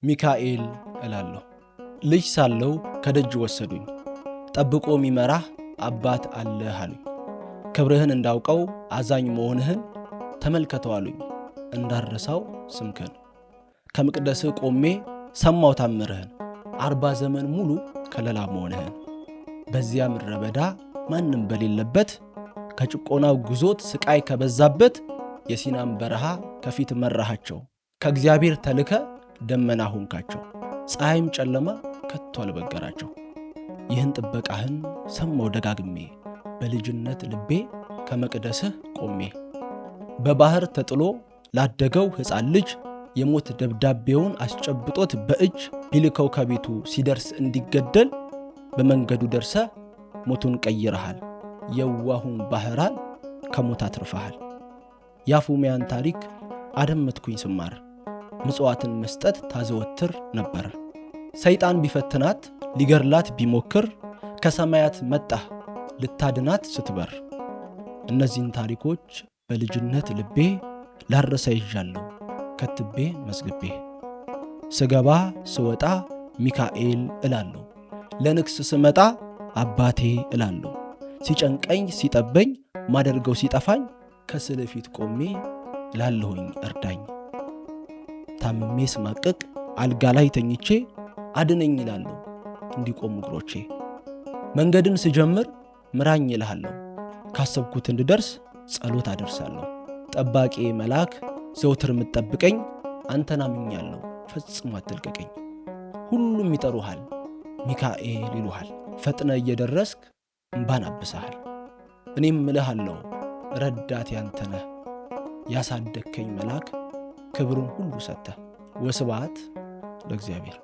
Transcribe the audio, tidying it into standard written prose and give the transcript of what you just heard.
ሚካኤል እላለሁ። ልጅ ሳለው ከደጅ ወሰዱኝ፣ ጠብቆ የሚመራህ አባት አለህ አሉኝ። ክብርህን እንዳውቀው አዛኝ መሆንህን ተመልከተው አሉኝ። እንዳረሳው ስምክን ከመቅደስህ ቆሜ ሰማው ታምርህን፣ 40 ዘመን ሙሉ ከለላ መሆንህን። በዚያ ምድረ በዳ ማንም በሌለበት ከጭቆናው ግዞት ስቃይ ከበዛበት የሲናም በረሃ ከፊት መራሃቸው። ከእግዚአብሔር ተልከ ደመና ሆንካቸው፣ ፀሐይም ጨለማ ከቶ አልበገራቸው። ይህን ጥበቃህን ሰማው ደጋግሜ በልጅነት ልቤ ከመቅደስህ ቆሜ። በባህር ተጥሎ ላደገው ሕፃን ልጅ የሞት ደብዳቤውን አስጨብጦት በእጅ ቢልከው ከቤቱ ሲደርስ እንዲገደል በመንገዱ ደርሰ ሞቱን ቀይረሃል። የዋሁን ባህራን ከሞት አትርፈሃል። የአፉሚያን ታሪክ አደመጥኩኝ ስማር፣ ምጽዋትን መስጠት ታዘወትር ነበር። ሰይጣን ቢፈትናት ሊገርላት ቢሞክር ከሰማያት መጣህ ልታድናት ስትበር። እነዚህን ታሪኮች በልጅነት ልቤ ላረሳ ይዣለሁ ከትቤ መዝግቤ። ስገባ ስወጣ ሚካኤል እላለሁ፣ ለንግስ ስመጣ አባቴ እላለሁ። ሲጨንቀኝ ሲጠበኝ ማደርገው ሲጠፋኝ ከስዕል ፊት ቆሜ ላለሁኝ እርዳኝ። ታምሜ ስማቅቅ አልጋ ላይ ተኝቼ አድነኝ እላለሁ እንዲቆሙ እግሮቼ። መንገድን ስጀምር ምራኝ እልሃለሁ፣ ካሰብኩት እንድደርስ ጸሎት አደርሳለሁ። ጠባቂ መልአክ ዘውትር የምትጠብቀኝ አንተን አምኛለሁ ፈጽሞ አትልቀቀኝ። ሁሉም ይጠሩሃል ሚካኤል ይሉሃል፣ ፈጥነ እየደረስክ እንባን አብሰሃል። እኔም እልሃለሁ ረዳት ያንተነህ፣ ያሳደግከኝ መልአክ ክብሩን ሁሉ ሰጥተህ። ወስብሐት ለእግዚአብሔር።